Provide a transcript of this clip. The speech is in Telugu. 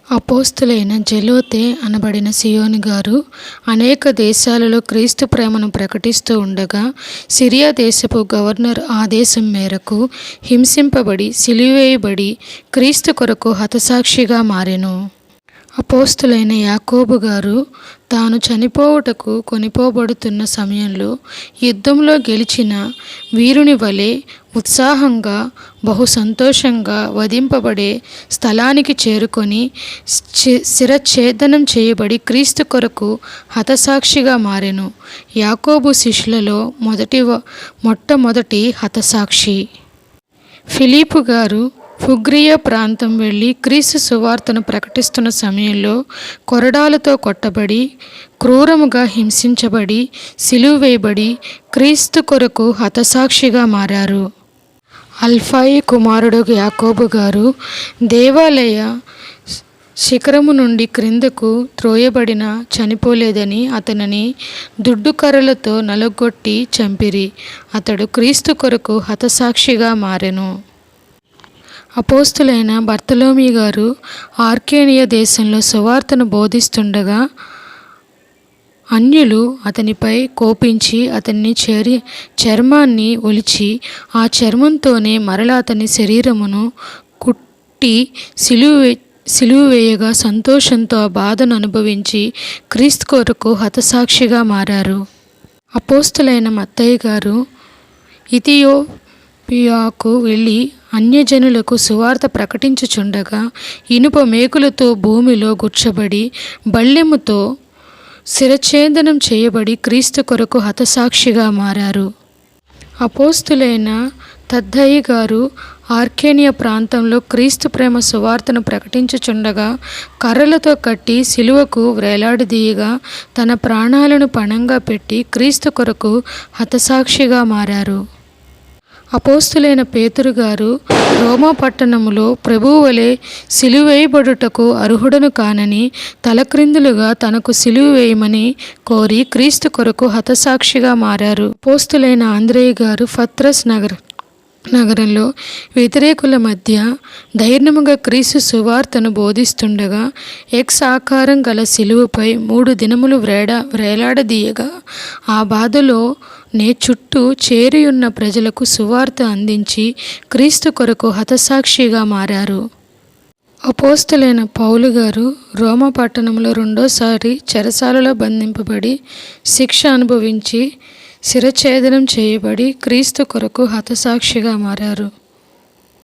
అపోస్తలుడైన జెలోతే అనబడిన సియోను గారు అనేక దేశాలలో క్రీస్తు ప్రేమను ప్రకటిస్తూ ఉండగా, సిరియా దేశపు గవర్నర్ ఆదేశం మేరకు హింసింపబడి సిలువేయబడి క్రీస్తు కొరకు హతసాక్షిగా మారెను. అపోస్తలుడైన యాకోబు గారు తాను చనిపోవుటకు కొనిపోబడుతున్న సమయంలో యుద్ధంలో గెలిచిన వీరుని వలె ఉత్సాహంగా బహు సంతోషంగా వధింపబడే స్థలానికి చేరుకొని శిరచ్ఛేదనం చేయబడి క్రీస్తు కొరకు హతసాక్షిగా మారెను. యాకోబు శిష్యులలో మొట్టమొదటి హతసాక్షి. ఫిలిప్పు గారు ఫుగ్రియా ప్రాంతం వెళ్ళి క్రీస్తు సువార్తను ప్రకటిస్తున్న సమయంలో కొరడాలతో కొట్టబడి, క్రూరముగా హింసించబడి, సిలువ వేయబడి క్రీస్తు కొరకు హతసాక్షిగా మారారు. అల్ఫాయి కుమారుడు యాకోబు గారు దేవాలయ శిఖరము నుండి క్రిందకు త్రోయబడిన చనిపోలేదని అతనిని దుడ్డుకర్రలతో నలగొట్టి చంపిరి. అతడు క్రీస్తు కొరకు హతసాక్షిగా మారెను. అపోస్తలుడైన బర్తలోమీ గారు ఆర్కేనియా దేశంలో సువార్తను బోధిస్తుండగా అన్యులు అతనిపై కోపించి అతని చర్మాన్ని ఒలిచి ఆ చర్మంతోనే మరలా అతని శరీరమును కుట్టి సిలువ వేయగా సంతోషంతో ఆ బాధను అనుభవించి క్రీస్తు కొరకు హతసాక్షిగా మారారు. అపోస్తలుడైన మత్తయి గారు ఇథియోపియాకు వెళ్ళి అన్యజనులకు సువార్త ప్రకటించుచుండగా ఇనుప మేకులతో భూమిలో గుచ్చబడి బల్లెముతో శిరచ్ఛేదనం చేయబడి క్రీస్తు కొరకు హతసాక్షిగా మారారు. అపోస్తలుడైన తద్దయి గారు ఆర్కేనియా ప్రాంతంలో క్రీస్తు ప్రేమ సువార్తను ప్రకటించుచుండగా కర్రలతో కట్టి సిలువకు వ్రేలాడదీయగా తన ప్రాణాలను పణంగా పెట్టి క్రీస్తు కొరకు హతసాక్షిగా మారారు. అపోస్తలుడైన పేతురు గారు రోమా పట్టణములో ప్రభువు వలె సిలువేయబడుటకు అర్హుడను కానని తలక్రిందులుగా తనకు సిలువ వేయమని కోరి క్రీస్తు కొరకు హతసాక్షిగా మారారు. అపోస్తలుడైన ఆంద్రేయ గారు పత్రస్ నగరంలో వ్యతిరేకుల మధ్య ధైర్యముగా క్రీస్తు సువార్తను బోధిస్తుండగా ఎక్స్ ఆకారం గల సిలువపై 3 దినములు వ్రేలాడదీయగా ఆ బాధలో చుట్టూ చేరియున్న ప్రజలకు సువార్త అందించి క్రీస్తు కొరకు హతసాక్షిగా మారారు. అపోస్తలుడైన పౌలు గారు రోమా పట్టణంలో 2సారి చెరసాలలో బంధింపబడి శిక్ష అనుభవించి శిరచ్ఛేదనం చేయబడి క్రీస్తు కొరకు హతసాక్షిగా మారారు.